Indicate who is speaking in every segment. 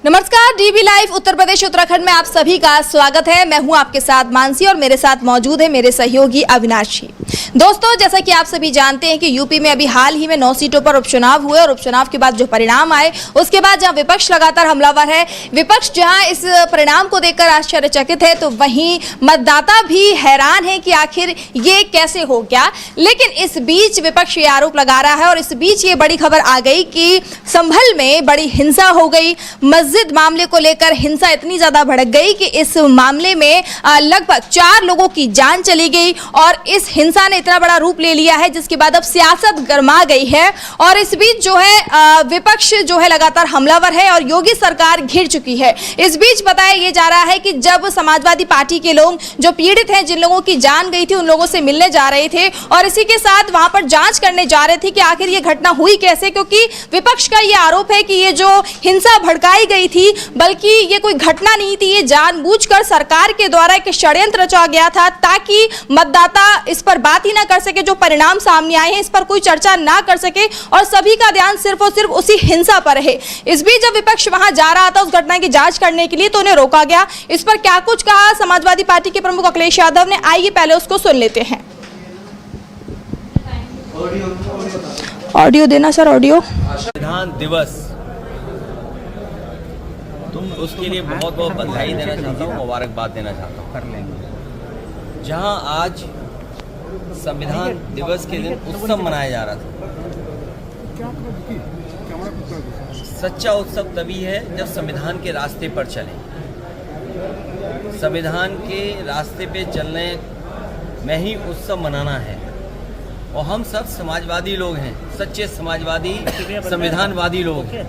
Speaker 1: नमस्कार, dB live Uttar Pradesh Uttarakhand में आप सभी का स्वागत है। मैं हूं आपके साथ मानसी और मेरे साथ मौजूद है मेरे सहयोगी अविनाश जी। दोस्तों, जैसा कि आप सभी जानते हैं कि यूपी में अभी हाल ही में 9 सीटों पर उपचुनाव हुए और उपचुनाव के बाद जो परिणाम आए उसके बाद जहां विपक्ष लगातार हमलावर है, विपक्ष जहां इस परिणाम को देखकर आश्चर्यचकित है तो वहीं मतदाता भी हैरान है कि आखिर ये कैसे हो गया। लेकिन इस बीच विपक्ष ये आरोप लगा रहा है और इस बीच ये बड़ी खबर आ गई कि संभल में बड़ी हिंसा हो गई। मस्जिद मामले को लेकर हिंसा इतनी ज्यादा भड़क गई कि इस मामले में लगभग 4 लोगों की जान चली गई और इस हिंसा ने इतना बड़ा रूप ले लिया है जिसके बाद अब सियासत गर्मा गई है। और इस बीच जो है विपक्ष जो है लगातार हमलावर है और योगी सरकार घिर चुकी है। इस बीच बताया ये जा रहा है कि जब समाजवादी पार्टी के लोग जो पीड़ित हैं, जिन लोगों की जान गई थी, उन लोगों से मिलने जा रहे थे और इसी के साथ वहां पर जांच करने जा रहे थे कि आखिर ये घटना हुई कैसे, क्योंकि विपक्ष का ये आरोप है कि ये जो हिंसा भड़काई गई थी बल्कि ये कोई घटना नहीं थी, ये जानबूझकर सरकार के द्वारा एक षड्यंत्र रचा गया था ताकि मतदाता इस पर बात ही ना कर सके। जो परिणाम सामने आए हैं इस पर कोई चर्चा ना कर सके और सभी का ध्यान सिर्फ और सिर्फ उसी हिंसा पर है। इस बीच जब विपक्ष वहां जा रहा था उस घटना की जांच करने के लिए तो उन्हें रोका गया। इस पर क्या कुछ कहा समाजवादी पार्टी के प्रमुख अखिलेश यादव ने, आइए पहले उसको सुन लेते हैं। ऑडियो देना सर, ऑडियो।
Speaker 2: संविधान दिवस, उसके लिए बहुत बहुत बधाई देना चाहता हूँ, मुबारकबाद देना चाहता हूँ। कर लेंगे। जहाँ आज संविधान दिवस के दिन उत्सव मनाया जा रहा था, सच्चा उत्सव तभी है जब संविधान के रास्ते पर चले। संविधान के रास्ते पे चलने में ही उत्सव मनाना है और हम सब समाजवादी लोग हैं, सच्चे समाजवादी, संविधानवादी लोग हैं।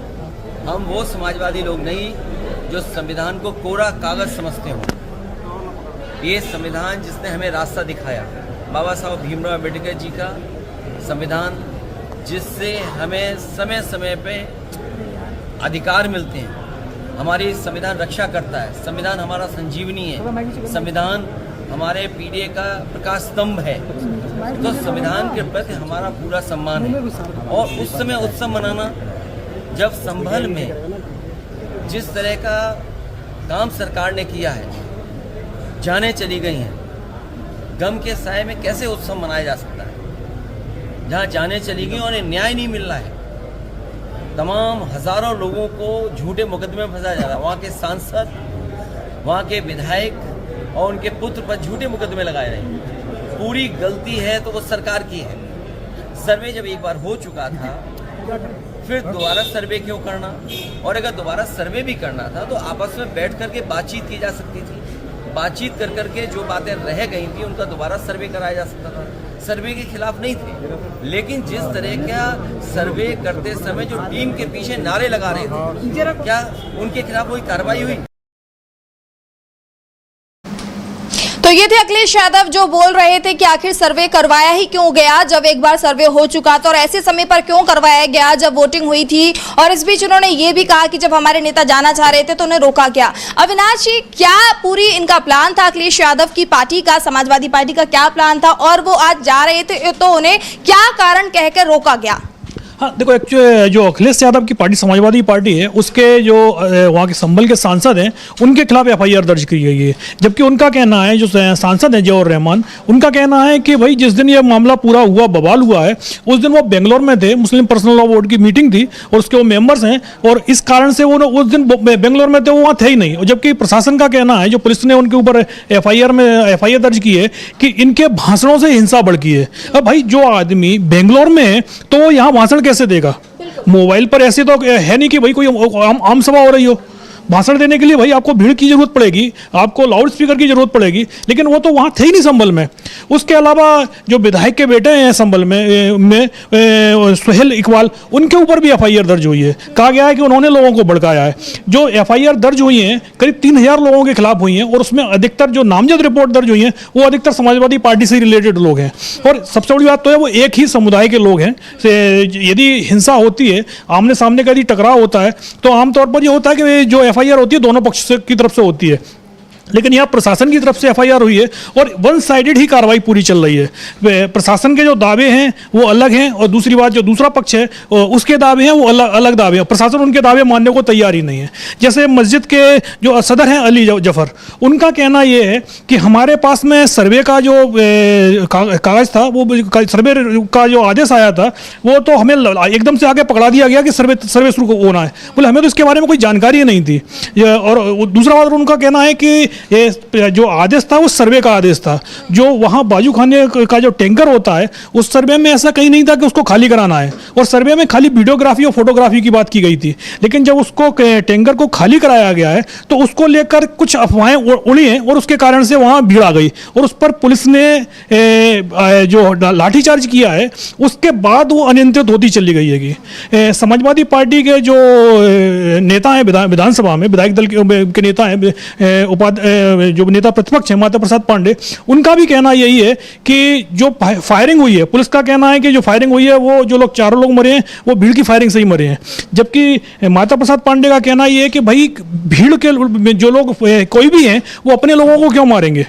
Speaker 2: हम वो समाजवादी लोग नहीं जो संविधान को कोरा कागज समझते हो। ये संविधान जिसने हमें रास्ता दिखाया, बाबा साहब भीमराव अम्बेडकर जी का संविधान, जिससे हमें समय समय पे अधिकार मिलते हैं। हमारी संविधान रक्षा करता है, संविधान हमारा संजीवनी है, संविधान हमारे पीढ़ी का प्रकाश स्तंभ है। तो संविधान के प्रति हमारा पूरा सम्मान है। और उस समय उत्सव मनाना जब संभल में जिस तरह का काम सरकार ने किया है, जाने चली गई हैं, गम के साए में कैसे उत्सव मनाया जा सकता है जहाँ जाने चली गई और न्याय नहीं मिल रहा है। तमाम हजारों लोगों को झूठे मुकदमे में फंसाया जा रहा है। वहाँ के सांसद, वहाँ के विधायक और उनके पुत्र पर झूठे मुकदमे लगाए रहे हैं। पूरी गलती है तो वो सरकार की है। सर्वे जब एक बार हो चुका था फिर दोबारा सर्वे क्यों करना? और अगर दोबारा सर्वे भी करना था तो आपस में बैठ करके बातचीत की जा सकती थी। बातचीत कर करके जो बातें रह गई थी उनका दोबारा सर्वे कराया जा सकता था। सर्वे के खिलाफ नहीं थे, लेकिन जिस तरह का सर्वे करते समय जो टीम के पीछे नारे लगा रहे थे, क्या उनके खिलाफ कोई कार्रवाई हुई?
Speaker 1: तो ये थे अखिलेश यादव जो बोल रहे थे कि आखिर सर्वे करवाया ही क्यों गया जब एक बार सर्वे हो चुका था और ऐसे समय पर क्यों करवाया गया जब वोटिंग हुई थी। और इस बीच उन्होंने ये भी कहा कि जब हमारे नेता जाना चाह रहे थे तो उन्हें रोका गया। अविनाश जी, क्या पूरी इनका प्लान था? अखिलेश यादव की पार्टी का, समाजवादी पार्टी का क्या प्लान था और वो आज जा रहे थे तो उन्हें क्या कारण कहकर रोका गया?
Speaker 3: हाँ, देखो, एक्चुअली जो अखिलेश यादव की पार्टी समाजवादी पार्टी है उसके जो वहाँ के संभल के सांसद हैं उनके खिलाफ एफआईआर दर्ज की गई है। जबकि उनका कहना है, जो सांसद हैं जवाहर रहमान, उनका कहना है कि भाई जिस दिन ये मामला पूरा हुआ, बवाल हुआ है, उस दिन वो बेंगलोर में थे, मुस्लिम पर्सनल लॉ बोर्ड की मीटिंग थी और उसके वो मेंबर्स हैं और इस कारण से वो उस दिन बेंगलोर में थे, वो वहाँ थे ही नहीं। और जबकि प्रशासन का कहना है, जो पुलिस ने उनके ऊपर एफआईआर दर्ज की है, कि इनके भाषणों से हिंसा भड़की है। अब भाई जो आदमी बेंगलोर में है तो वो यहाँ भाषण कैसे देगा? मोबाइल पर ऐसे तो है नहीं कि भाई कोई आम सभा हो रही हो। भाषण देने के लिए भाई आपको भीड़ की जरूरत पड़ेगी, आपको लाउड स्पीकर की जरूरत पड़ेगी, लेकिन वो तो वहाँ थे ही नहीं संभल में। उसके अलावा जो विधायक के बेटे हैं संभल में सुहेल इकबाल, उनके ऊपर भी एफआईआर दर्ज हुई है। कहा गया है कि उन्होंने लोगों को भड़काया है। जो एफआईआर दर्ज हुई हैं करीब 3000 लोगों के खिलाफ हुई हैं और उसमें अधिकतर जो नामजद रिपोर्ट दर्ज हुई हैं वो अधिकतर समाजवादी पार्टी से रिलेटेड लोग हैं। और सबसे बड़ी बात तो है वो एक ही समुदाय के लोग हैं। यदि हिंसा होती है, आमने सामने का यदि टकराव होता है तो आमतौर पर ये होता है कि जो एफआईआर होती है दोनों पक्ष की तरफ से होती है। लेकिन यहाँ प्रशासन की तरफ से एफआईआर हुई है और वन साइडेड ही कार्रवाई पूरी चल रही है। प्रशासन के जो दावे हैं वो अलग हैं और दूसरी बात जो दूसरा पक्ष है उसके दावे हैं वो अलग दावे हैं। प्रशासन उनके दावे मानने को तैयार ही नहीं है। जैसे मस्जिद के जो सदर हैं अली जफर, उनका कहना ये है कि हमारे पास में सर्वे का जो कागज़ था, वो सर्वे का जो आदेश आया था, वो तो हमें एकदम से आगे पकड़ा दिया गया कि सर्वे शुरू होना है। बोले हमें तो इसके बारे में कोई जानकारी नहीं थी। और दूसरा बात उनका कहना है कि ये जो आदेश था वो सर्वे का आदेश था। जो वहाँ बाजू खाने का जो टैंकर होता है उस सर्वे में ऐसा कहीं नहीं था कि उसको खाली कराना है, और सर्वे में खाली वीडियोग्राफी और फोटोग्राफी की बात की गई थी। लेकिन जब उसको टैंकर को खाली कराया गया है तो उसको लेकर कुछ अफवाहें उड़ी हैं और उसके कारण से वहाँ भीड़ आ गई और उस पर पुलिस ने जो लाठीचार्ज किया है उसके बाद वो अनियंत्रित होती चली गई है कि समाजवादी पार्टी के जो नेता हैं विधानसभा में, विधायक दल के नेता हैं, जो नेता प्रतिपक्ष है माता प्रसाद पांडे, उनका भी कहना यही है कि जो फायरिंग हुई है, पुलिस का कहना है कि जो फायरिंग हुई है वो जो लोग 4 लोग मरे हैं वो भीड़ की फायरिंग से ही मरे हैं। जबकि माता प्रसाद पांडे का कहना ये है कि भाई भीड़ के जो लोग कोई भी हैं वो अपने लोगों को क्यों मारेंगे।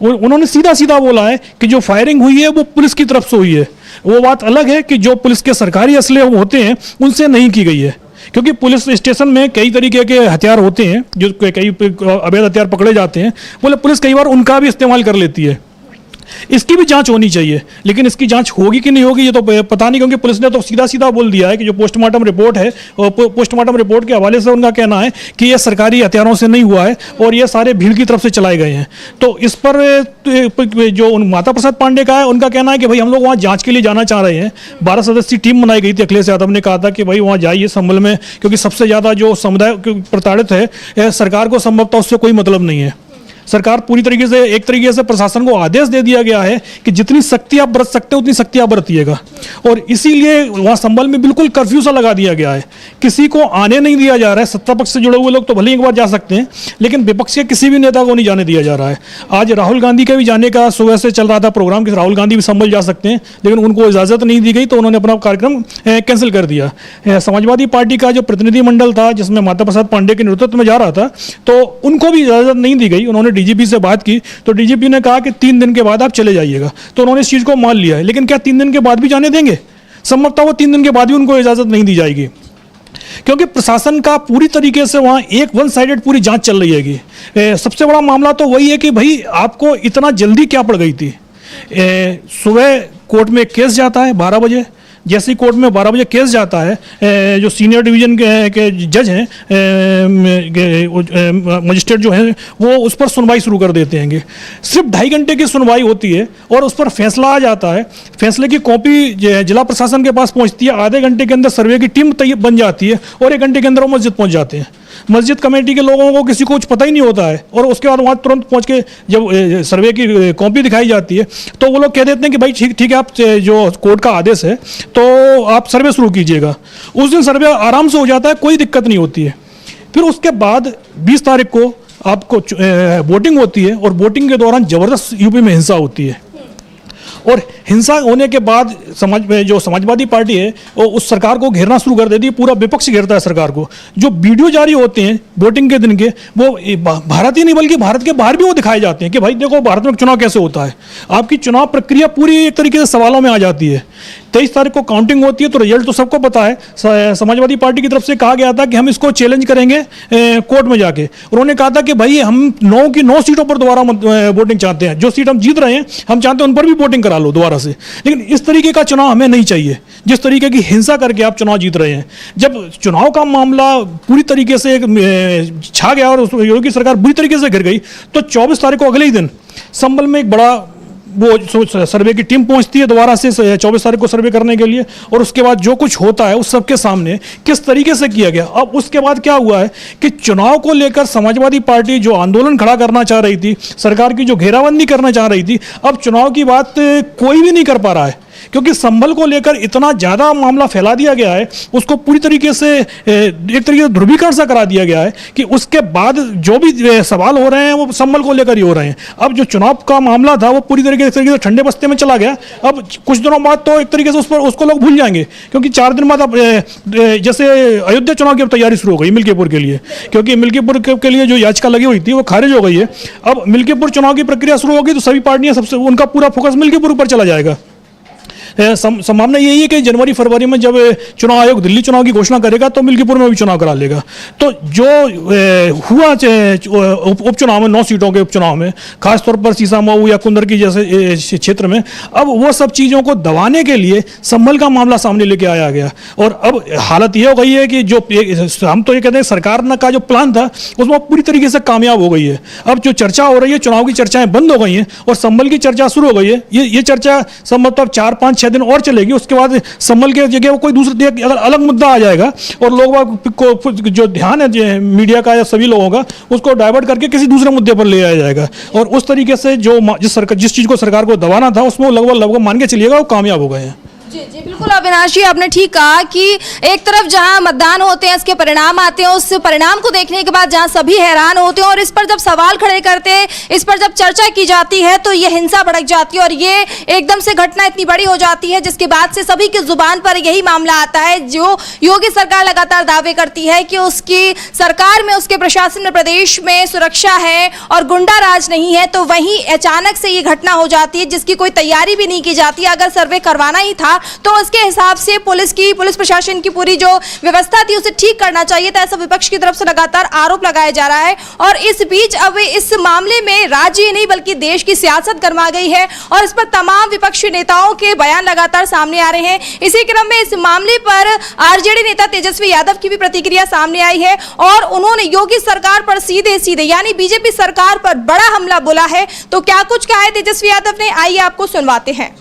Speaker 3: उन्होंने सीधा सीधा बोला है कि जो फायरिंग हुई है वो पुलिस की तरफ से हुई है। वो बात अलग है कि जो पुलिस के सरकारी असले होते हैं उनसे नहीं की गई है, क्योंकि पुलिस स्टेशन में कई तरीके के हथियार होते हैं जो कई अवैध हथियार पकड़े जाते हैं। बोले पुलिस कई बार उनका भी इस्तेमाल कर लेती है। इसकी भी जांच होनी चाहिए, लेकिन इसकी जांच होगी कि नहीं होगी ये तो पता नहीं, क्योंकि पुलिस ने तो सीधा सीधा बोल दिया है कि जो पोस्टमार्टम रिपोर्ट है, पोस्टमार्टम रिपोर्ट के हवाले से उनका कहना है कि ये सरकारी हथियारों से नहीं हुआ है और ये सारे भीड़ की तरफ से चलाए गए हैं। तो इस पर जो माता प्रसाद पांडे का है उनका कहना है कि भाई हम लोग वहाँ जाँच के लिए जाना चाह रहे हैं। 12 सदस्यीय टीम बनाई गई थी। अखिलेश यादव ने कहा था कि भाई वहाँ जाइए संभल में, क्योंकि सबसे ज़्यादा जो समुदाय प्रताड़ित है, सरकार को संभवतः उससे कोई मतलब नहीं है। सरकार पूरी तरीके से एक तरीके से प्रशासन को आदेश दे दिया गया है कि जितनी सख्ती आप बरत सकते हैं उतनी सख्ती आप बरतिएगा, और इसीलिए वहाँ संभल में बिल्कुल कर्फ्यू सा लगा दिया गया है। किसी को आने नहीं दिया जा रहा है। सत्ता पक्ष से जुड़े हुए लोग तो भले एक बार जा सकते हैं, लेकिन विपक्ष के किसी भी नेता को नहीं जाने दिया जा रहा है। आज राहुल गांधी का भी जाने का सुबह से चल रहा था प्रोग्राम कि राहुल गांधी भी संभल जा सकते हैं, लेकिन उनको इजाज़त नहीं दी गई तो उन्होंने अपना कार्यक्रम कैंसिल कर दिया। समाजवादी पार्टी का जो प्रतिनिधिमंडल था जिसमें माता प्रसाद पांडे के नेतृत्व में जा रहा था, तो उनको भी इजाज़त नहीं दी गई। उन्होंने डीजीपी से बात की तो डीजीपी ने कहा कि 3 दिन के बाद आप चले जाइएगा, तो उन्होंने इस चीज़ को मान लिया है। लेकिन क्या 3 दिन के बाद भी जाने देंगे? संभवतः वो 3 दिन के बाद भी उनको इजाज़त नहीं दी जाएगी, क्योंकि प्रशासन का पूरी तरीके से वहाँ एक वन साइडेड पूरी जांच चल रही है। सबसे बड़ा मामला तो वही है कि भाई आपको इतना जल्दी क्या पड़ गई थी। सुबह कोर्ट में केस जाता है 12 बजे, जैसे ही कोर्ट में 12 बजे केस जाता है, जो सीनियर डिवीजन के जज हैं, मजिस्ट्रेट जो हैं, वो उस पर सुनवाई शुरू कर देते हैं। सिर्फ 2.5 घंटे की सुनवाई होती है और उस पर फैसला आ जाता है। फैसले की कॉपी जिला प्रशासन के पास पहुंचती है। आधे घंटे के अंदर सर्वे की टीम बन जाती है और 1 घंटे के अंदर वो मस्जिद पहुंच जाते हैं। मस्जिद कमेटी के लोगों को किसी को कुछ पता ही नहीं होता है, और उसके बाद वहाँ तुरंत पहुँच के जब सर्वे की कॉपी दिखाई जाती है तो वो लोग कह देते हैं कि भाई ठीक है, आप जो कोर्ट का आदेश है तो आप सर्वे शुरू कीजिएगा। उस दिन सर्वे आराम से हो जाता है, कोई दिक्कत नहीं होती है। फिर उसके बाद 20 तारीख को आपको वोटिंग होती है, और वोटिंग के दौरान ज़बरदस्त यूपी में हिंसा होती है। और हिंसा होने के बाद जो समाजवादी पार्टी है वो उस सरकार को घेरना शुरू कर देती है। पूरा विपक्ष घेरता है सरकार को। जो वीडियो जारी होते हैं वोटिंग के दिन के, वो भारत ही नहीं बल्कि भारत के बाहर भी वो दिखाए जाते हैं कि भाई देखो भारत में चुनाव कैसे होता है। आपकी चुनाव प्रक्रिया पूरी एक तरीके से सवालों में आ जाती है। 23 तारीख को काउंटिंग होती है तो रिजल्ट तो सबको पता है। समाजवादी पार्टी की तरफ से कहा गया था कि हम इसको चैलेंज करेंगे कोर्ट में जाके। उन्होंने कहा था कि भाई हम 9 की 9 सीटों पर दोबारा वोटिंग चाहते हैं। जो सीट हम जीत रहे हैं हम चाहते हैं उन पर भी वोटिंग करा लो दोबारा से। लेकिन इस तरीके का चुनाव हमें नहीं चाहिए, जिस तरीके की हिंसा करके आप चुनाव जीत रहे हैं। जब चुनाव का मामला पूरी तरीके से छा गया और योगी सरकार बुरी तरीके से गिर गई, तो 24 तारीख को अगले ही दिन संभल में एक बड़ा वो सर्वे की टीम पहुंचती है दोबारा से 24 तारीख को सर्वे करने के लिए, और उसके बाद जो कुछ होता है उस सबके सामने किस तरीके से किया गया। अब उसके बाद क्या हुआ है कि चुनाव को लेकर समाजवादी पार्टी जो आंदोलन खड़ा करना चाह रही थी, सरकार की जो घेराबंदी करना चाह रही थी, अब चुनाव की बात कोई भी नहीं कर पा रहा है। क्योंकि संभल को लेकर इतना ज़्यादा मामला फैला दिया गया है, उसको पूरी तरीके से एक तरीके से ध्रुवीकरण सा करा दिया गया है कि उसके बाद जो भी सवाल हो रहे हैं वो संभल को लेकर ही हो रहे हैं। अब जो चुनाव का मामला था वो पूरी तरीके से ठंडे बस्ते में चला गया। अब कुछ दिनों बाद तो एक तरीके से उसको लोग भूल जाएंगे, क्योंकि 4 दिन बाद अब जैसे अयोध्या चुनाव की अब तैयारी शुरू हो गई मिल्कीपुर के लिए, क्योंकि मिल्कीपुर के लिए जो याचिका लगी हुई थी वो खारिज हो गई है। अब मिल्कीपुर चुनाव की प्रक्रिया शुरू होगी तो सभी पार्टियां सबसे उनका पूरा फोकस मिल्कीपुर पर चला जाएगा। संभावना यही है कि जनवरी फरवरी में जब चुनाव आयोग दिल्ली चुनाव की घोषणा करेगा तो मिल्कीपुर में भी चुनाव करा लेगा। तो जो हुआ उपचुनाव में 9 सीटों के उपचुनाव में, खासतौर पर सीसामऊ या कुंदर की जैसे क्षेत्र में, अब वो सब चीज़ों को दबाने के लिए संभल का मामला सामने लेके आया गया। और अब हालत ये हो गई है कि जो हम तो ये कहते हैं सरकार का जो प्लान था उसमें पूरी तरीके से कामयाब हो गई है। अब जो चर्चा हो रही है, चुनाव की चर्चाएं बंद हो गई हैं और संभल की चर्चा शुरू हो गई है। ये चर्चा संभवतः 4-5-6 दिन और चलेगी। उसके बाद संभल के जगह वो कोई दूसरा अगर अलग मुद्दा आ जाएगा और लोग को जो ध्यान है मीडिया का या सभी लोगों का उसको डाइवर्ट करके किसी दूसरे मुद्दे पर ले आया जाएगा। और उस तरीके से जो जिस चीज़ को सरकार को दबाना था उसमें लगभग मान के चलिएगा वो कामयाब हो गए हैं।
Speaker 1: जी जी बिल्कुल अविनाश जी, आपने ठीक कहा कि एक तरफ जहां मतदान होते हैं, इसके परिणाम आते हैं, उस परिणाम को देखने के बाद जहां सभी हैरान होते हैं और इस पर जब सवाल खड़े करते हैं, इस पर जब चर्चा की जाती है तो ये हिंसा भड़क जाती है और ये एकदम से घटना इतनी बड़ी हो जाती है जिसके बाद से सभी की जुबान पर यही मामला आता है। जो योगी सरकार लगातार दावे करती है कि उसकी सरकार में, उसके प्रशासन में, प्रदेश में सुरक्षा है और गुंडा राज नहीं है, तो वहीं अचानक से ये घटना हो जाती है जिसकी कोई तैयारी भी नहीं की जाती। अगर सर्वे करवाना ही था तो उसके हिसाब से पुलिस प्रशासन की पूरी जो व्यवस्था थी उसे ठीक करना चाहिए था। ऐसा विपक्ष की तरफ से लगातार आरोप लगाया जा रहा है और इस बीच अब इस मामले में राज्य ही नहीं बल्कि देश की सियासत गरमा गई है और इस पर तमाम विपक्षी नेताओं के बयान लगातार सामने आ रहे हैं। इसी क्रम में इस मामले पर आरजेडी नेता तेजस्वी यादव की भी प्रतिक्रिया सामने आई है और उन्होंने योगी सरकार पर सीधे यानी बीजेपी सरकार पर बड़ा हमला बोला है। तो क्या कुछ कहा है तेजस्वी यादव ने, आइए आपको सुनवाते हैं।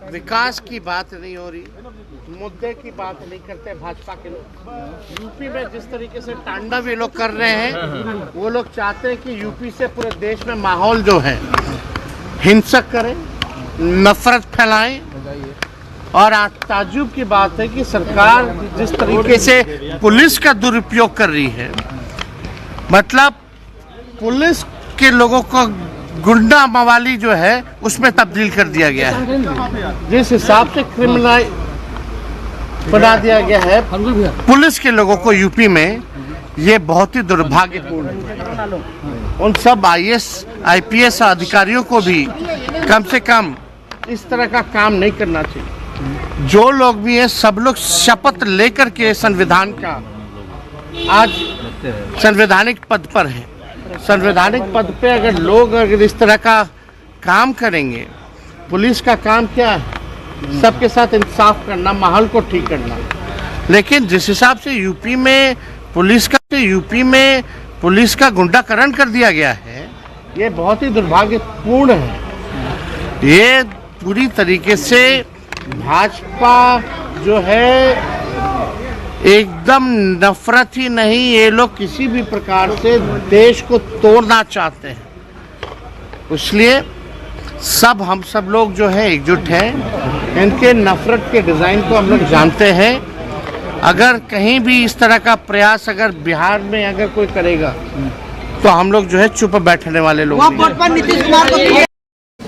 Speaker 4: विकास की बात नहीं हो रही, मुद्दे की बात नहीं करते भाजपा के लोग। यूपी में जिस तरीके से तांडव ये लोग कर रहे हैं, वो लोग चाहते हैं कि यूपी से पूरे देश में माहौल जो है हिंसक करें, नफरत फैलाएं। और आज ताज्जुब की बात है कि सरकार जिस तरीके से पुलिस का दुरुपयोग कर रही है, मतलब पुलिस के लोगों को गुंडा मवाली जो है उसमें तब्दील कर दिया गया है। जिस हिसाब से क्रिमिनल बना दिया गया है पुलिस के लोगों को यूपी में, ये बहुत ही दुर्भाग्यपूर्ण है। उन सब IAS IPS अधिकारियों को भी कम से कम इस तरह का काम नहीं करना चाहिए। जो लोग भी हैं सब लोग शपथ लेकर के संविधान का आज संवैधानिक पद पर है। संवैधानिक पद पे अगर इस तरह का काम करेंगे, पुलिस का काम क्या है? सबके साथ इंसाफ करना, माहौल को ठीक करना। लेकिन जिस हिसाब से यूपी में पुलिस का गुंडाकरण कर दिया गया है, ये बहुत ही दुर्भाग्यपूर्ण है। ये पूरी तरीके से भाजपा जो है एकदम नफरत ही नहीं, ये लोग किसी भी प्रकार से देश को तोड़ना चाहते हैं। इसलिए हम सब लोग जो है एकजुट हैं। इनके नफरत के डिज़ाइन को हम लोग जानते हैं। अगर कहीं भी इस तरह का प्रयास अगर बिहार में अगर कोई करेगा तो हम लोग जो है चुप बैठने वाले लोग नहीं।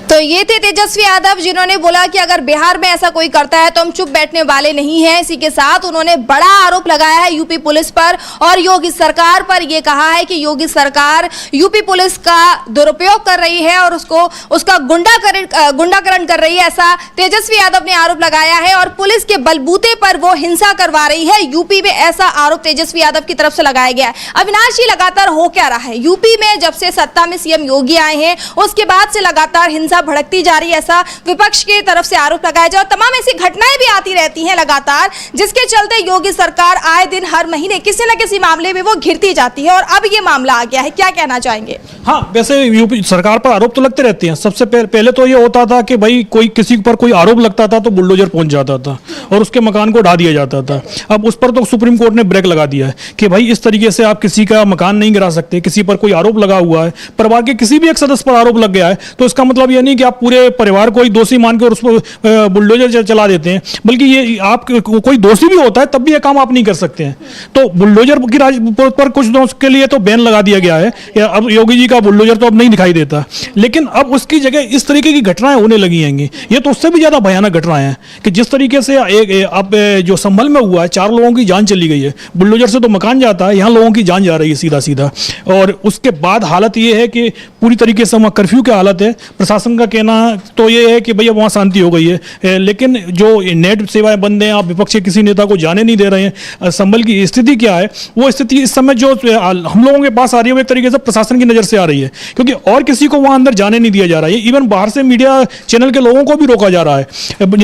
Speaker 1: तो ये थे तेजस्वी यादव जिन्होंने बोला कि अगर बिहार में ऐसा कोई करता है तो हम चुप बैठने वाले नहीं हैं। इसी के साथ उन्होंने बड़ा आरोप लगाया है यूपी पुलिस पर और योगी सरकार पर। यह कहा है कि योगी सरकार यूपी पुलिस का दुरुपयोग कर रही है और उसका गुंडाकरण कर रही है, ऐसा तेजस्वी यादव ने आरोप लगाया है और पुलिस के बलबूते पर वो हिंसा करवा रही है यूपी में, ऐसा आरोप तेजस्वी यादव की तरफ से लगाया गया है। अविनाश जी, लगातार हो क्या रहा है यूपी में? जब से सत्ता में सीएम योगी आए हैं उसके बाद से लगातार हिंसा भड़कती जा रही है, ऐसा विपक्ष की तरफ से आरोप लगाया जाए और तमाम ऐसी घटनाएं भी आती रहती हैं लगातार, जिसके चलते योगी सरकार आए दिन हर महीने किसी न किसी मामले में वो घिरती जाती है और अब ये मामला आ गया है। क्या कहना चाहेंगे?
Speaker 3: हाँ, वैसे यूपी सरकार पर आरोप तो लगते रहते हैं। सबसे पहले तो ये होता था कि भाई किसी पर कोई आरोप लगता था तो बुलडोजर पहुंच जाता था और उसके मकान को ढा दिया जाता था। अब उस पर तो सुप्रीम कोर्ट ने ब्रेक लगा दिया है कि भाई इस तरीके से आप किसी का मकान नहीं गिरा सकते। किसी पर कोई आरोप लगा हुआ है, परिवार के किसी भी एक सदस्य पर आरोप लग गया है तो इसका मतलब ये नहीं कि आप पूरे परिवार को ही दोषी मान के और उस पर बुलडोजर चला देते हैं, बल्कि ये आप कोई दोषी भी होता है तब भी ये काम आप नहीं कर सकते हैं। तो बुलडोजर की पर कुछ दिनों के लिए तो बैन लगा दिया गया है, अब योगी जी का बुलडोजर तो अब नहीं दिखाई देता, लेकिन अब उसकी जगह इस तरीके की घटनाएं होने लगी हैं। ये तो उससे भी ज़्यादा भयानक घटनाएं हैं कि जिस तरीके से अब जो संभल में हुआ है, 4 लोगों की जान चली गई है। बुलडोजर से तो मकान जाता है, यहाँ लोगों की जान जा रही है सीधा सीधा। और उसके बाद हालत ये है कि पूरी तरीके से वहाँ कर्फ्यू की हालत है। प्रशासन का कहना तो ये है कि भैया वहाँ शांति हो गई है, लेकिन जो नेट सेवाएं बंद हैं, आप विपक्ष के किसी नेता को जाने नहीं दे रहे हैं। संभल की स्थिति क्या है, वो स्थिति इस समय जो हम लोगों के पास आ रही है वो एक तरीके से प्रशासन की नज़र से आ रही है, क्योंकि और किसी को वहाँ अंदर जाने नहीं दिया जा रहा है। इवन बाहर से मीडिया चैनल के लोगों को भी रोका जा रहा है,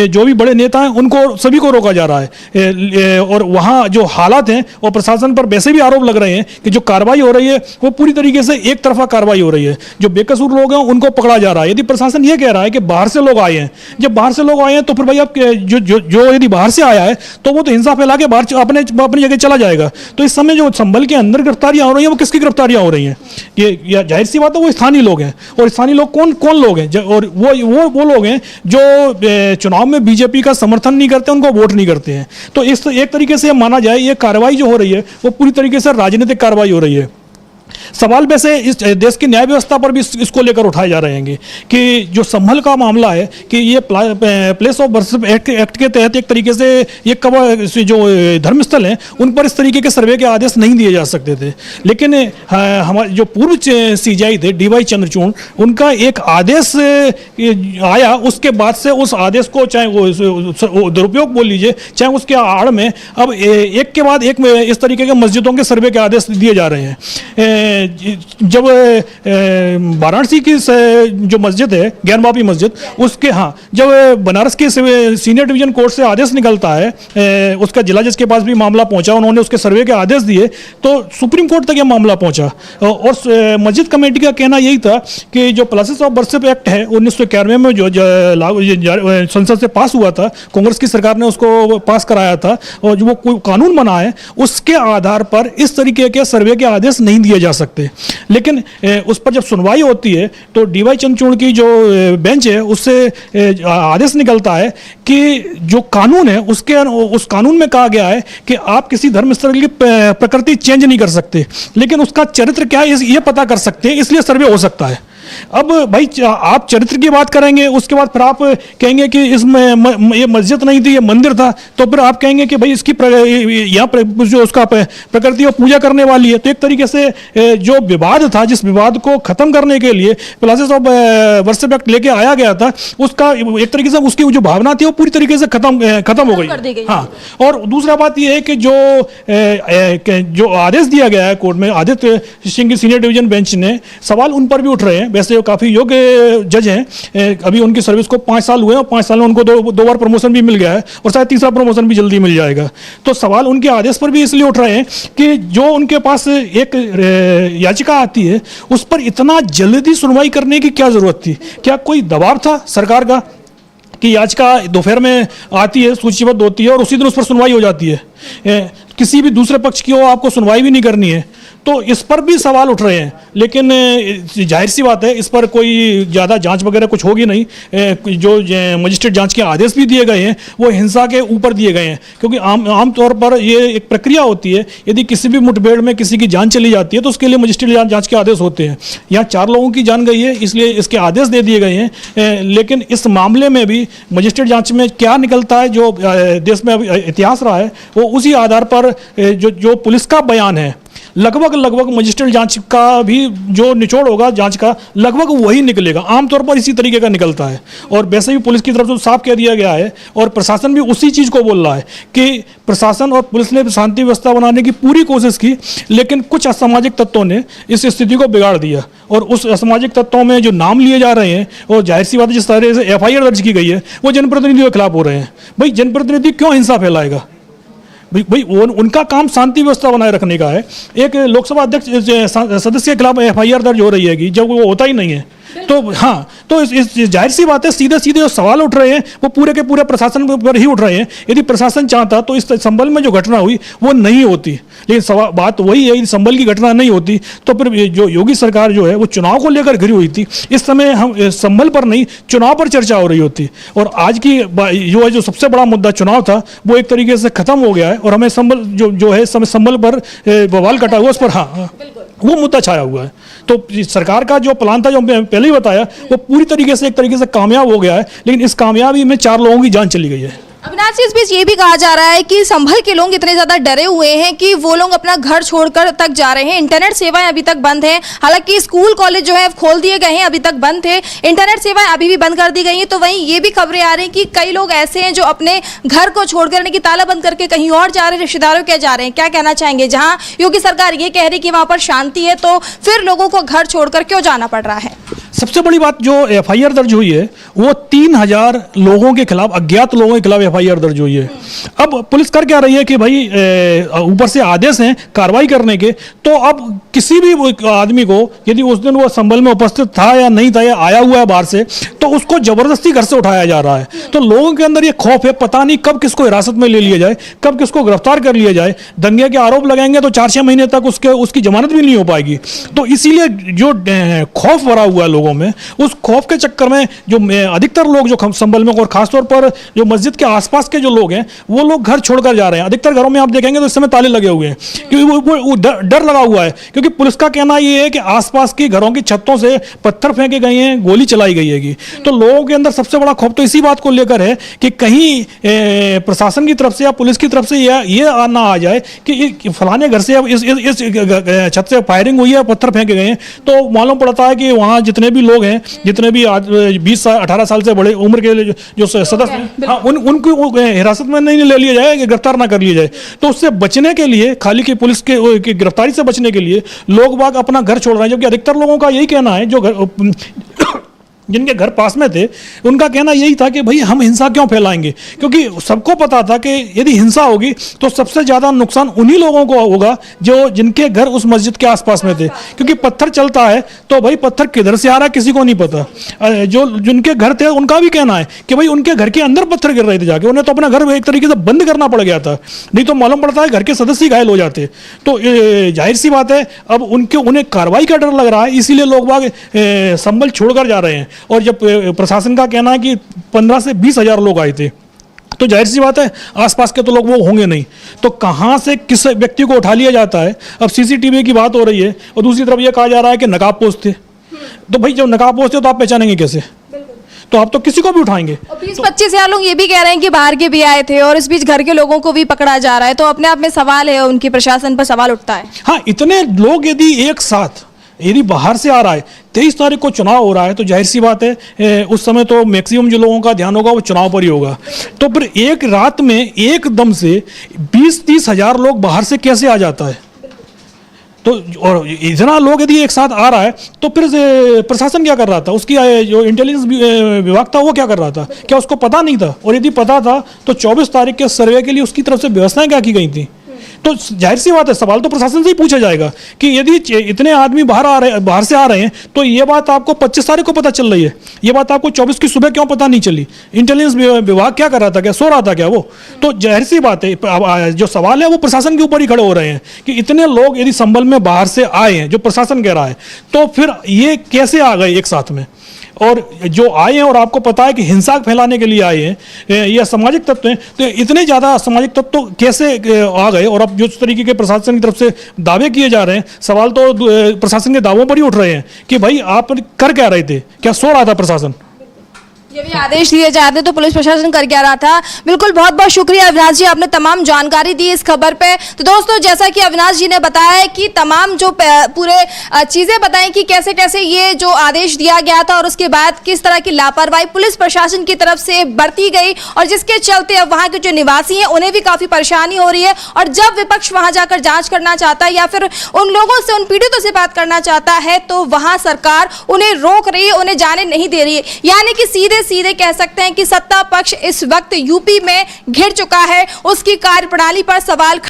Speaker 3: जो भी बड़े नेता हैं उनको सभी को रोका जा रहा है। और वहाँ जो हालात हैं, और प्रशासन पर वैसे भी आरोप लग रहे हैं कि जो कार्रवाई हो रही है वो पूरी तरीके से एक तरफा कार्रवाई हो रही है। जो बेकसूर लोग हैं उनको पकड़ा जा रहा है। यदि प्रशासन ये कह रहा है कि बाहर से लोग आए हैं, जब बाहर से लोग आए हैं तो फिर भाई आप जो यदि बाहर से आया है तो वो तो हिंसा फैला के बाहर अपनी जगह चला जाएगा। तो इस समय जो संभल के अंदर गिरफ्तारियां हो रही हैं, वो किसकी गिरफ्तारियां हो रही हैं? ये जाहिर सी बात है वो स्थानीय लोग हैं। और स्थानीय लोग कौन लोग हैं? और वो लोग हैं जो चुनाव में बीजेपी का समर्थन नहीं करते, उनको वोट नहीं करते हैं। तो इस एक तरीके से माना जाए ये कार्रवाई जो हो रही है वो पूरी तरीके से राजनीतिक कार्रवाई हो रही है। सवाल वैसे इस देश की न्याय व्यवस्था पर भी इसको लेकर उठाए जा रहे हैं कि जो संभल का मामला है कि ये प्लेस ऑफ वर्शिप एक्ट के तहत एक तरीके से ये जो धर्मस्थल हैं उन पर इस तरीके के सर्वे के आदेश नहीं दिए जा सकते थे। लेकिन हमारे जो पूर्व सीजेआई थे DY चंद्रचूड़, उनका एक आदेश आया, उसके बाद से उस आदेश को चाहे वो दुरुपयोग बोल लीजिए, चाहे उसके आड़ में अब एक के बाद एक इस तरीके के मस्जिदों के सर्वे के आदेश दिए जा रहे हैं। जब वाराणसी की जो मस्जिद है ज्ञानवापी मस्जिद, उसके जब बनारस के सीनियर डिवीजन कोर्ट से आदेश निकलता है, उसका जिला जज के पास भी मामला पहुंचा, उन्होंने उसके सर्वे के आदेश दिए तो सुप्रीम कोर्ट तक यह मामला पहुंचा। और मस्जिद कमेटी का कहना यही था कि जो प्लेसेस ऑफ वर्शिप एक्ट है 1991 में जो संसद से पास हुआ था, कांग्रेस की सरकार ने उसको पास कराया था, और जो वो कोई कानून बना है उसके आधार पर इस तरीके के सर्वे के आदेश नहीं दिए जा सकते। लेकिन उस पर जब सुनवाई होती है तो DY चंद्रचूड़ की जो बेंच है उससे आदेश निकलता है कि जो कानून है उस कानून में कहा गया है कि आप किसी धर्मस्थल की प्रकृति चेंज नहीं कर सकते, लेकिन उसका चरित्र क्या है ये पता कर सकते हैं, इसलिए सर्वे हो सकता है। अब भाई आप चरित्र की बात करेंगे, उसके बाद फिर आप कहेंगे कि इसमें ये मस्जिद नहीं थी, ये मंदिर था, तो फिर आप कहेंगे कि भाई इसकी यहाँ जो उसका प्रकृति वो पूजा करने वाली है। तो एक तरीके से जो विवाद था, जिस विवाद को खत्म करने के लिए प्लेसेस ऑफ वर्शिप एक्ट लेके आया गया था, उसका एक तरीके से उसकी जो भावना थी वो पूरी तरीके से खत्म हो गई। हाँ, और दूसरा बात ये है कि जो आदेश दिया गया है कोर्ट में, आदित्य सिंह की सीनियर डिवीजन बेंच ने, सवाल उन पर भी उठ रहे हैं। वैसे वो काफ़ी योग्य जज हैं, अभी उनकी सर्विस को 5 साल हुए हैं और 5 साल में उनको 2 बार प्रमोशन भी मिल गया है और शायद तीसरा प्रमोशन भी जल्दी मिल जाएगा। तो सवाल उनके आदेश पर भी इसलिए उठ रहे हैं कि जो उनके पास एक याचिका आती है उस पर इतना जल्दी सुनवाई करने की क्या ज़रूरत थी? क्या कोई दबाव था सरकार का कि याचिका दोपहर में आती है, सूचीबद्ध होती है और उसी दिन उस पर सुनवाई हो जाती है? किसी भी दूसरे पक्ष की हो आपको सुनवाई भी नहीं करनी है, तो इस पर भी सवाल उठ रहे हैं। लेकिन जाहिर सी बात है इस पर कोई ज़्यादा जांच वगैरह कुछ होगी नहीं। जो मजिस्ट्रेट जांच के आदेश भी दिए गए हैं वो हिंसा के ऊपर दिए गए हैं, क्योंकि आम तौर पर ये एक प्रक्रिया होती है, यदि किसी भी मुठभेड़ में किसी की जान चली जाती है तो उसके लिए मजिस्ट्रेट जांच के आदेश होते हैं। यहाँ 4 लोगों की जान गई है, इसलिए इसके आदेश दे दिए गए हैं। लेकिन इस मामले में भी मजिस्ट्रेट जांच में क्या निकलता है, जो देश में इतिहास रहा है, वो उसी आधार पर जो पुलिस का बयान है, लगभग मजिस्ट्रेट जांच का भी जो निचोड़ होगा जांच का, लगभग वही निकलेगा, आमतौर पर इसी तरीके का निकलता है। और वैसे भी पुलिस की तरफ से साफ कह दिया गया है और प्रशासन भी उसी चीज़ को बोल रहा है कि प्रशासन और पुलिस ने शांति व्यवस्था बनाने की पूरी कोशिश की, लेकिन कुछ असामाजिक तत्वों ने इस स्थिति को बिगाड़ दिया। और उस असामाजिक तत्वों में जो नाम लिए जा रहे हैं, और जाहिर सी बात है जिस तरह से FIR दर्ज की गई है वो जनप्रतिनिधियों के खिलाफ हो रहे हैं। भाई जनप्रतिनिधि क्यों हिंसा फैलाएगा? भाई उनका काम शांति व्यवस्था बनाए रखने का है। एक लोकसभा अध्यक्ष सदस्य के खिलाफ FIR दर्ज हो रही है कि जब वो होता ही नहीं है, तो हाँ, तो इस जाहिर सी बात है, सीधे सीधे जो सवाल उठ रहे हैं वो पूरे के पूरे प्रशासन पर ही उठ रहे हैं। यदि प्रशासन चाहता तो इस संभल में जो घटना हुई वो नहीं होती, लेकिन बात वही है, यदि संभल की घटना नहीं होती तो फिर जो योगी सरकार जो है वो चुनाव को लेकर घिरी हुई थी। इस समय हम संभल पर नहीं, चुनाव पर चर्चा हो रही होती, और आज की जो सबसे बड़ा मुद्दा चुनाव था वो एक तरीके से खत्म हो गया है, और हमें संभल जो है संभल पर बवाल कटा हुआ उस पर हाँ वो मुद्दा छाया हुआ है। तो सरकार का जो प्लान था, जो पहले ही बताया, वो पूरी तरीके से एक तरीके से कामयाब हो गया है, लेकिन इस कामयाबी में 4 लोगों की जान चली गई है।
Speaker 1: अविनाश जी, इस बीच ये भी कहा जा रहा है कि संभल के लोग इतने ज्यादा डरे हुए हैं कि वो लोग अपना घर छोड़कर तक जा रहे हैं। इंटरनेट सेवाएं अभी तक बंद हैं, हालांकि स्कूल कॉलेज जो है खोल दिए गए हैं, अभी तक बंद थे, इंटरनेट सेवाएं अभी भी बंद कर दी गई हैं। तो वहीं ये भी खबरें आ रही हैं कि कई लोग ऐसे हैं जो अपने घर को छोड़कर, यानी कि ताला बंद करके कहीं और जा रहे हैं, रिश्तेदारों के जा रहे हैं। क्या कहना चाहेंगे, जहाँ योगी सरकार ये कह रही कि वहां पर शांति है, तो फिर लोगों को घर छोड़कर क्यों जाना पड़ रहा है?
Speaker 3: सबसे बड़ी बात, जो एफआईआर दर्ज हुई है वो 3000 लोगों के खिलाफ, अज्ञात लोगों के खिलाफ एफआईआर दर्ज हुई है। अब पुलिस कर क्या रही है कि भाई ऊपर से आदेश हैं कार्रवाई करने के, तो अब किसी भी आदमी को, यदि उस दिन वो संभल में उपस्थित था या नहीं था या आया हुआ है बाहर से, तो उसको जबरदस्ती घर से उठाया जा रहा है। तो लोगों के अंदर ये खौफ है, पता नहीं कब किसको हिरासत में ले लिया जाए, कब किसको गिरफ्तार कर लिया जाए। दंगे के आरोप लगाएंगे तो 4-6 महीने तक उसकी जमानत भी नहीं हो पाएगी। तो इसीलिए जो खौफ भरा हुआ है लोगों में, उस खौफ के चक्कर में जो अधिकतर लोग जो संभल में, और खासतौर पर जो मस्जिद के आसपास के जो लोग हैं, वो लोग घर छोड़कर जा रहे हैं। अधिकतर घरों में आप देखेंगे तो इस समय ताले लगे हुए हैं, क्योंकि वो डर लगा हुआ है, क्योंकि पुलिस का कहना ये है कि आसपास की घरों की छतों से पत्थर फेंके गए हैं, गोली चलाई गई है। तो लोगों के अंदर सबसे बड़ा खौफ तो इसी बात को लेकर है कि कहीं प्रशासन की तरफ से या पुलिस की तरफ से ये आना आ जाए कि फलाने घर से इस छत से फायरिंग हुई है, पत्थर फेंके गए हैं। तो मालूम पड़ता है कि वहाँ जितने भी लोग हैं, जितने भी 18 साल से बड़े उम्र के जो सदस्य हैं, हाँ, उनको हिरासत में नहीं ले लिया जाए, गिरफ्तार ना कर लिया जाए। तो उससे बचने के लिए, खाली की पुलिस के गिरफ्तारी से बचने के लिए लोग बाग अपना घर छोड़ रहे हैं, जबकि अधिकतर लोगों का यही कहना है, जो जिनके घर पास में थे, उनका कहना यही था कि भाई हम हिंसा क्यों फैलाएंगे, क्योंकि सबको पता था कि यदि हिंसा होगी तो सबसे ज़्यादा नुकसान उन्हीं लोगों को होगा जिनके घर उस मस्जिद के आसपास में थे, क्योंकि पत्थर चलता है तो भाई पत्थर किधर से आ रहा है किसी को नहीं पता। जिनके घर थे उनका भी कहना है कि भाई उनके घर के अंदर पत्थर गिर रहे थे, जाके उन्हें तो अपना घर एक तरीके से बंद करना पड़ गया था, नहीं तो मालूम पड़ता है घर के सदस्य घायल हो जाते। तो जाहिर सी बात है, अब उन्हें कार्रवाई का डर लग रहा है, इसीलिए लोग बाग संभल छोड़कर जा रहे हैं। और जब प्रशासन का कहना है कि 15 से 20 हजार लोग आए थे, तो जाहिर सी बात है आसपास के तो लोग वो होंगे नहीं, तो कहाँ से किस व्यक्ति को उठा लिया जाता है। अब सीसीटीवी की बात हो रही है, और दूसरी तरफ ये कहा जा रहा है कि नकाबपोश थे, तो भाई जब नकाबपोश थे तो आप पहचानेंगे कैसे? तो आप तो किसी को भी उठाएंगे।
Speaker 1: 20-25 हजार लोग ये भी कह रहे हैं कि बाहर के भी आए थे, और इस बीच घर के लोगों को भी पकड़ा जा रहा है, तो अपने आप में सवाल है, उनकी प्रशासन पर सवाल उठता है।
Speaker 3: हाँ, इतने लोग यदि एक साथ यदि बाहर से आ रहा है, 23 तारीख को चुनाव हो रहा है, तो जाहिर सी बात है उस समय तो मैक्सिमम जो लोगों का ध्यान होगा वो चुनाव पर ही होगा। तो फिर एक रात में एकदम से 20-30 हजार लोग बाहर से कैसे आ जाता है? तो और इतना लोग यदि एक साथ आ रहा है, तो फिर प्रशासन क्या कर रहा था? उसकी जो इंटेलिजेंस विभाग था वो क्या कर रहा था? क्या उसको पता नहीं था? और यदि पता था तो 24 तारीख के सर्वे के लिए उसकी तरफ से व्यवस्थाएं क्या की गई थी? तो जाहिर सी बात है सवाल तो प्रशासन से ही पूछा जाएगा कि यदि इतने आदमी बाहर से आ रहे हैं, तो ये बात आपको 25 तारीख को पता चल रही है, ये बात आपको 24 की सुबह क्यों पता नहीं चली? इंटेलिजेंस विभाग क्या कर रहा था? क्या सो रहा था क्या वो? तो जाहिर सी बात है जो सवाल है वो प्रशासन के ऊपर ही खड़े हो रहे हैं कि इतने लोग यदि संभल में बाहर से आए हैं, जो प्रशासन कह रहा है, तो फिर ये कैसे आ गए एक साथ में? और जो आए हैं और आपको पता है कि हिंसा फैलाने के लिए आए हैं, ये असामाजिक तत्व हैं, तो इतने ज़्यादा असामाजिक तत्व तो कैसे आ गए? और अब जो तरीके के प्रशासन की तरफ से दावे किए जा रहे हैं, सवाल तो प्रशासन के दावों पर ही उठ रहे हैं कि भाई आप कर क्या रहे थे? क्या सो रहा था प्रशासन?
Speaker 1: ये भी आदेश दिए जाते तो पुलिस प्रशासन कर क्या रहा था? बिल्कुल, बहुत बहुत शुक्रिया अविनाश जी, आपने तमाम जानकारी दी इस खबर पे। तो दोस्तों, जैसा कि अविनाश जी ने बताया है कि तमाम जो पूरे चीजें बताई कि कैसे कैसे ये जो आदेश दिया गया था, और उसके बाद किस तरह की लापरवाही पुलिस प्रशासन की तरफ से बरती गई, और जिसके चलते अब वहाँ के जो निवासी हैं उन्हें भी काफी परेशानी हो रही है। और जब विपक्ष वहां जाकर जांच करना चाहता है या फिर उन लोगों से, उन पीड़ितों से बात करना चाहता है, तो वहां सरकार उन्हें रोक रही है, उन्हें जाने नहीं दे रही है। यानी कि सीधे कह सकते हैं कि सत्ता पक्ष इस वक्त यूपी में घिर चुका है, उसकी कार्यप्रणाली पर सवाल